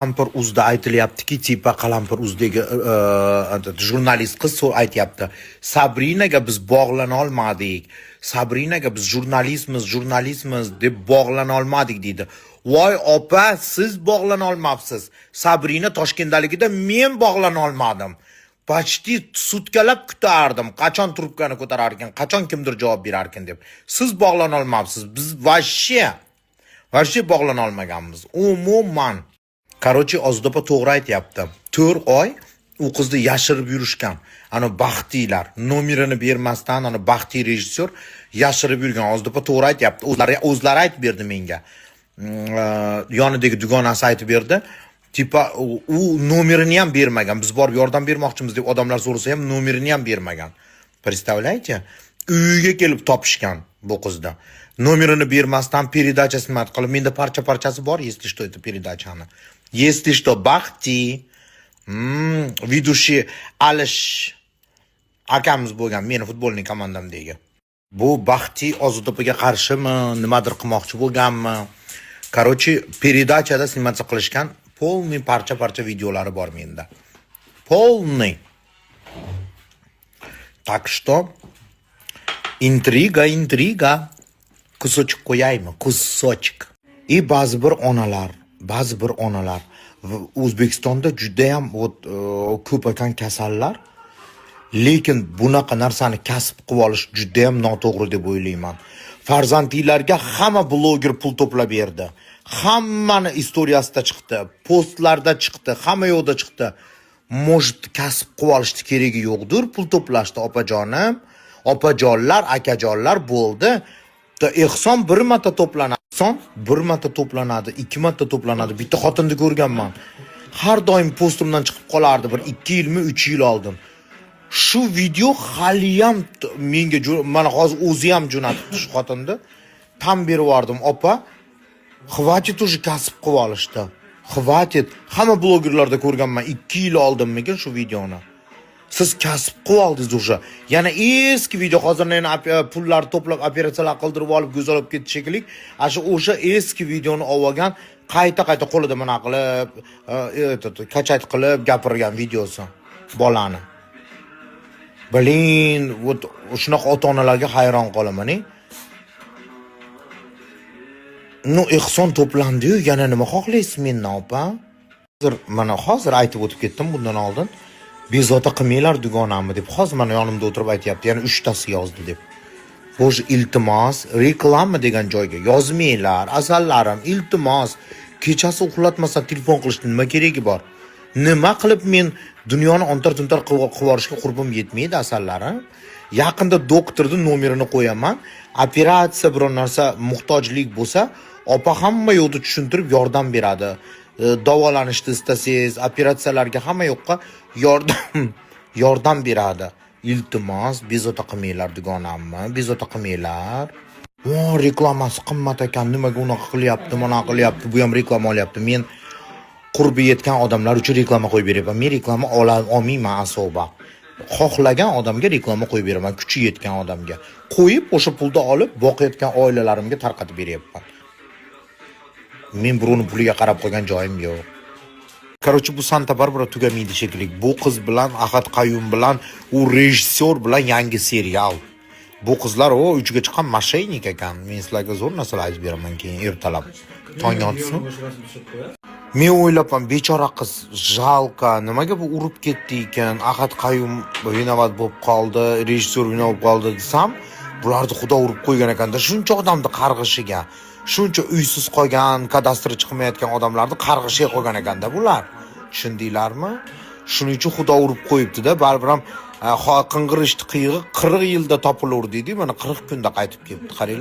Qalampir.uz'da aytilyaptiki, tipa Qalampir.uz'dagi jurnalist qiz aytyapti. Sabrinaga biz bog'lana olmadik. Sabrinaga biz jurnalistmiz deb bog'lana olmadik deydi. Voy opa, siz bog'lana olmabsiz. Sabrina Toshkentdaligida men bog'lana olmadim. Почти sutkalab kutardim. Qachon trubkani ko'tarar ekan, qachon kimdir javob berar ekan deb. Siz bog'lana olmabsiz. Biz voshye bog'lana olmaganmiz. Umuman. Короче, Ozdopa to'g'ri aytyapti. 4 oy u qizni yashirib yurishgan. Ana baxtiylar nomerini bermasdan ana baxtiy rejissyor yashirib yurgan. Ozdopa to'g'ri aytyapti. O'zlari aytib berdi menga. Yonidagi dugonasi aytib berdi. Tipa u nomerini ham bermagan. Biz borib yordam bermoqchimiz deb odamlar so'rasa ham nomerini ham bermagan. Представляете? Uyiga kelib topishgan bu qizda. Nomerini bermasdan передачасini mat qilib, menda parcha-parchasi bor, если что это передачаны. Если что, Baxti, ведущий Alish akamiz bo'lgan, meni futbolning komandamdagi. Bu Baxti Ozdopaga qarshimi, nimadir qilmoqchi bo'lganmi? Короче, передачада snimatsiya qilishgan, полный parcha-parcha videolari bor menda. Полный. Так что intriga. Кусочек qo'yaymi? Кусочек. И ba'zi bir onalar O'zbekistonda juda ham ko'p ekan kasallar. Lekin bunaqa narsani kasb qilib olish juda ham noto'g'ri deb o'ylayman. Farzandlarga hamma bloger pul to'plab berdi. Hammani istoriyasida chiqdi, postlarda chiqdi, hamma yo'qda chiqdi. Может, kasb qilib olishni keragi yo'qdir, pul to'plashdi opajonim. Opajonlar, akajonlar bo'ldi. Ehson bir marta to'planadi. Ehson bir marta to'planadi, 2 marta to'planadi. Bitta xotinni ko'rganman. Har doim postimdan chiqib qolardi, bir 2 yilmi, 3 yil oldin. Shu video hali ham menga mana hozir o'zi ham jo'natibdi shu xotinni. Tam berib yubordim, opa. Xvatit уже kasb qilib olishdi. Xvatit. Hamma blogerlarda ko'rganman 2 yil oldinmikin shu videoni. Siz kasb qilib oldingiz уже. Yana eski video hozirdan pullar to'plab operatsiyalar qildirib olib, go'zal olib ketdi shekilli. O'sha eski videoni olgan, qayta qo'lida mana qilib, kachat qilib gapirgan videosi bolani. Blin, shunaqa ota-onalarga hayron qolaman. No, ehson to'plandi-yu, yana nima xohlaysiz mendan, opa? Hozir aytib o'tib ketdim bundan oldin. Bezovta qilmanglar dugonamni deb hozir mana yonimda o'tirib aytayapti. Yana 3 tasi yozdi deb. Xo'sh, iltimos, reklama degan joyga yozmanglar, asallarim, iltimos. Kechasi uxlatmasdan telefon qilishning nima keragi bor? Nima qilib men dunyoni ontar-tuntar qilib yuborishga qurbim yetmaydi asallarim? Yaqinda doktorning nomerini qo'yaman. Operatsiya biron narsa muhtojlik bo'lsa, opa hamma yo'lda tushuntirib yordam beradi. Davolanishni istasangiz, operatsiyalarga hamma yoqqa yordam beradi. Iltimos, bezovta qilmanglar dugonamni, bezovta qilmanglar. Reklamasi qimmat ekan, nimaga unaqa qilyapti, mana qilyapti, bu ham reklama olyapti. Men qurbi yetgan odamlar uchun reklama qo'yib beraman. Men reklama olmayman asoba. Xohlagan odamga reklama qo'yib beraman, kuchi yetgan odamga. Qo'yib, o'sha pulni olib, boqayotgan oilalarimga tarqatib beryapman. Men birovning puliga qarab qo'ygan joyim yo'q. Короче, bu Santa Barbara tugamaydi shekilli. Bu qiz bilan, Ahad Qayum bilan, u rejissyor bilan yangi serial. Bu qizlar uchiga chiqqan mashaynik ekan. Men sizlarga zo'r narsalar aytib beraman keyin ertalab. Tong otsin. Men o'ylabman, bechora qiz, jalqa, nimaga bu urib ketdi ekan? Ahad Qayum vinovat bo'lib qoldi, rejissyor vinovat bo'lib qoldi desam, bularni xudo urib qo'ygan ekanda. Shuncha odamni qarg'ishiga, shuncha uysiz qolgan, kadastri chiqmayotgan odamlarni qarg'ishiga qo'ygan ekanda bular. Tushundinglarmi? Shuning uchun xudo urib qo'yibdi-da, baribir ham qing'irishdi qiyig'i 40 yilda topilur dedi, mana 40 kunda qaytib kelibdi. Qaranglar.